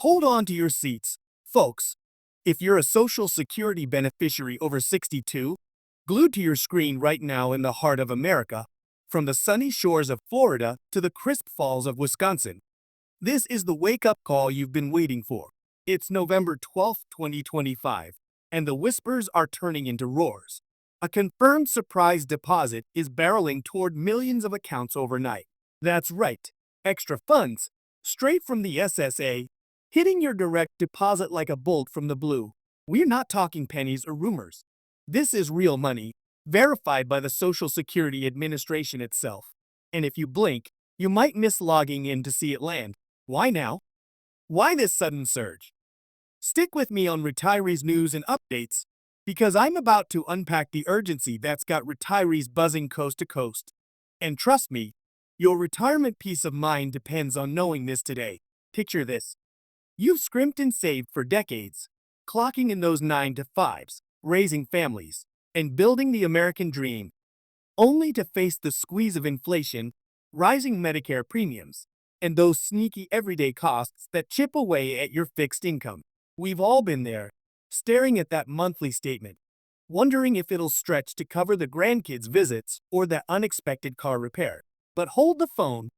Hold on to your seats, folks. If you're a Social Security beneficiary over 62, glued to your screen right now in the heart of America, from the sunny shores of Florida to the crisp falls of Wisconsin, this is the wake-up call you've been waiting for. It's November 12th, 2025, and the whispers are turning into roars. A confirmed surprise deposit is barreling toward millions of accounts overnight. That's right, extra funds, straight from the SSA, hitting your direct deposit like a bolt from the blue. We're not talking pennies or rumors. This is real money, verified by the Social Security Administration itself. And if you blink, you might miss logging in to see it land. Why now? Why this sudden surge? Stick with me on retirees news and updates, because I'm about to unpack the urgency that's got retirees buzzing coast to coast. And trust me, your retirement peace of mind depends on knowing this today. Picture this. You've scrimped and saved for decades, clocking in those 9 to 5s, raising families, and building the American dream, only to face the squeeze of inflation, rising Medicare premiums, and those sneaky everyday costs that chip away at your fixed income. We've all been there, staring at that monthly statement, wondering if it'll stretch to cover the grandkids' visits or that unexpected car repair. But hold the phone,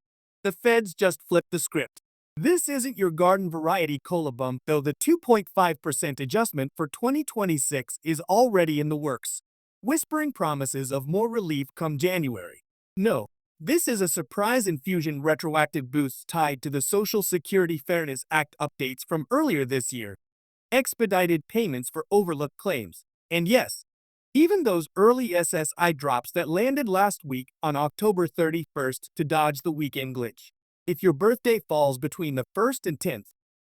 the feds just flipped the script. This isn't your garden variety COLA bump, though. The 2.5% adjustment for 2026 is already in the works, whispering promises of more relief come January. No, this is a surprise infusion retroactive boost tied to the Social Security Fairness Act updates from earlier this year, expedited payments for overlooked claims, and yes, even those early SSI drops that landed last week on October 31st to dodge the weekend glitch. If your birthday falls between the 1st and 10th,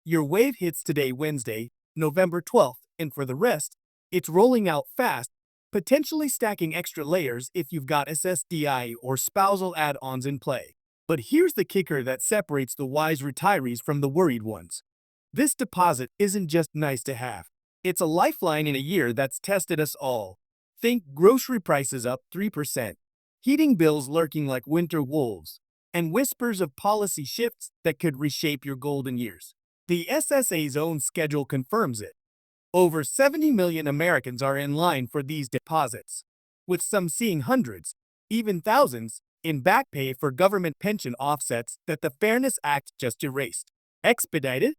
your wave hits today, Wednesday, November 12th, and for the rest, it's rolling out fast, potentially stacking extra layers if you've got SSDI or spousal add-ons in play. But here's the kicker that separates the wise retirees from the worried ones. This deposit isn't just nice to have. It's a lifeline in a year that's tested us all. Think grocery prices up 3%, heating bills lurking like winter wolves, and whispers of policy shifts that could reshape your golden years. The SSA's own schedule confirms it. Over 70 million Americans are in line for these deposits, with some seeing hundreds, even thousands, in back pay for government pension offsets that the Fairness Act just erased. Expedited?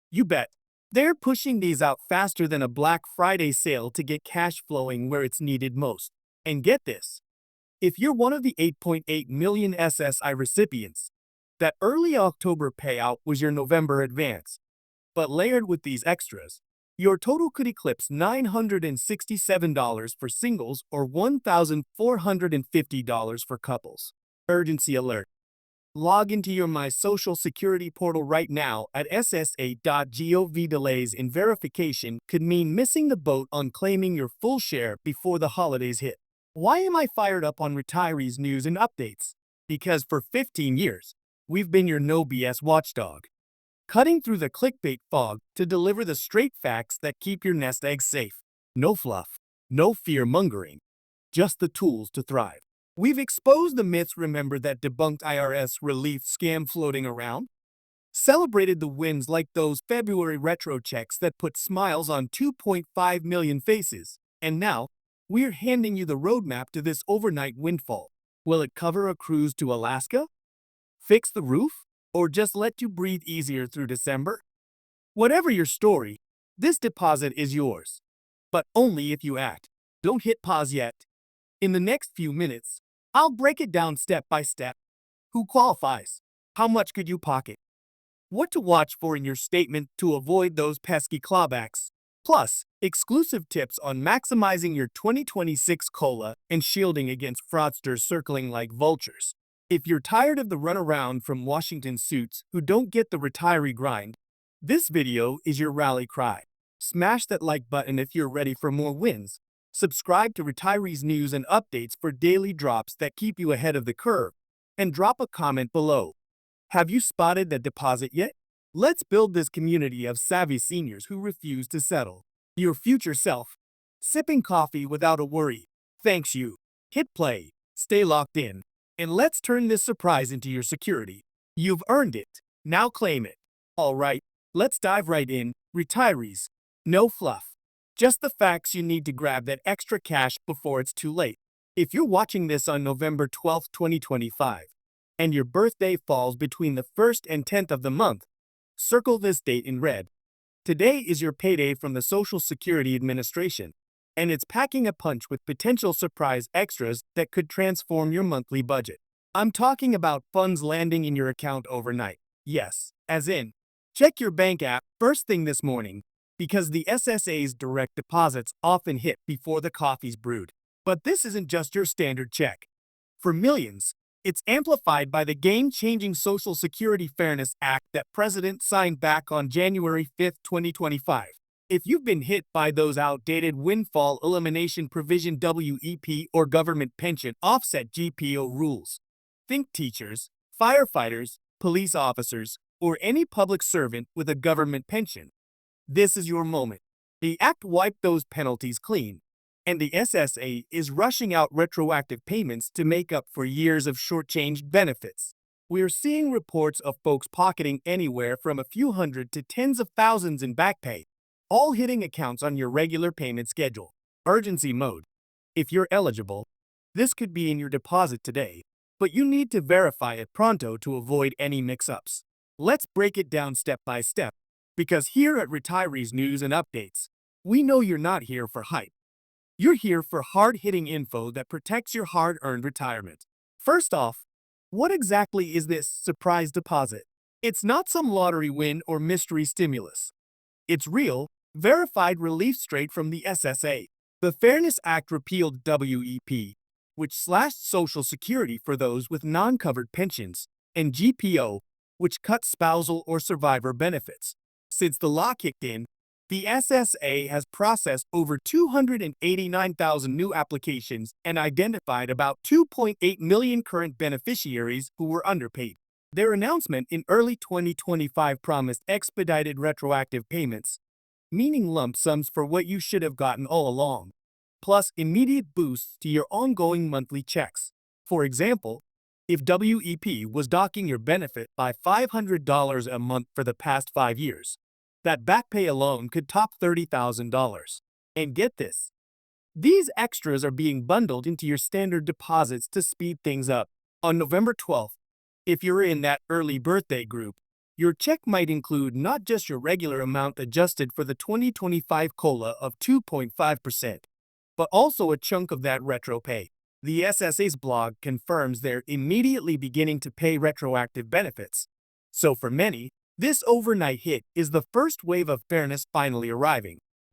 You bet. They're pushing these out faster than a Black Friday sale to get cash flowing where it's needed most. And get this. If you're one of the 8.8 million SSI recipients, that early October payout was your November advance. But layered with these extras, your total could eclipse $967 for singles or $1,450 for couples. Urgency alert. Log into your My Social Security portal right now at ssa.gov. Delays in verification could mean missing the boat on claiming your full share before the holidays hit. Why am I fired up on retirees news and updates? Because for 15 years, we've been your no BS watchdog, cutting through the clickbait fog to deliver the straight facts that keep your nest eggs safe. No fluff, no fear-mongering, just the tools to thrive. We've exposed the myths, remember that debunked IRS relief scam floating around? Celebrated the wins like those February retro checks that put smiles on 2.5 million faces. And now, we're handing you the roadmap to this overnight windfall. Will it cover a cruise to Alaska? Fix the roof? Or just let you breathe easier through December? Whatever your story, this deposit is yours. But only if you act. Don't hit pause yet. In the next few minutes, I'll break it down step by step. Who qualifies? How much could you pocket? What to watch for in your statement to avoid those pesky clawbacks? Plus, exclusive tips on maximizing your 2026 COLA and shielding against fraudsters circling like vultures. If you're tired of the runaround from Washington suits who don't get the retiree grind, this video is your rally cry. Smash that like button if you're ready for more wins. Subscribe to Retirees News and Updates for daily drops that keep you ahead of the curve. And drop a comment below. Have you spotted the deposit yet? Let's build this community of savvy seniors who refuse to settle. Your future self, sipping coffee without a worry. Thanks you. Hit play, stay locked in, and let's turn this surprise into your security. You've earned it. Now claim it. All right. Let's dive right in. Retirees. No fluff. Just the facts you need to grab that extra cash before it's too late. If you're watching this on November 12th, 2025, and your birthday falls between the 1st and 10th of the month, circle this date in red. Today is your payday from the Social Security Administration, and it's packing a punch with potential surprise extras that could transform your monthly budget. I'm talking about funds landing in your account overnight. Yes, as in, check your bank app first thing this morning, because the SSA's direct deposits often hit before the coffee's brewed. But this isn't just your standard check. For millions, it's amplified by the game-changing Social Security Fairness Act that President signed back on January 5th, 2025. If you've been hit by those outdated Windfall Elimination Provision WEP or Government Pension Offset GPO rules, think teachers, firefighters, police officers, or any public servant with a government pension. This is your moment. The Act wiped those penalties clean, and the SSA is rushing out retroactive payments to make up for years of shortchanged benefits. We're seeing reports of folks pocketing anywhere from a few hundred to tens of thousands in back pay, all hitting accounts on your regular payment schedule. Urgency mode. If you're eligible, this could be in your deposit today, but you need to verify it pronto to avoid any mix-ups. Let's break it down step by step, because here at Retirees News and Updates, we know you're not here for hype. You're here for hard-hitting info that protects your hard-earned retirement. First off, what exactly is this surprise deposit? It's not some lottery win or mystery stimulus. It's real, verified relief straight from the SSA. The Fairness Act repealed WEP, which slashed Social Security for those with non-covered pensions, and GPO, which cut spousal or survivor benefits. Since the law kicked in, the SSA has processed over 289,000 new applications and identified about 2.8 million current beneficiaries who were underpaid. Their announcement in early 2025 promised expedited retroactive payments, meaning lump sums for what you should have gotten all along, plus immediate boosts to your ongoing monthly checks. For example, if WEP was docking your benefit by $500 a month for the past 5 years, that back pay alone could top $30,000. And get this, these extras are being bundled into your standard deposits to speed things up. On November 12th, if you're in that early birthday group, your check might include not just your regular amount adjusted for the 2025 COLA of 2.5%, but also a chunk of that retro pay. The SSA's blog confirms they're immediately beginning to pay retroactive benefits. So for many, this overnight hit is the first wave of fairness finally arriving.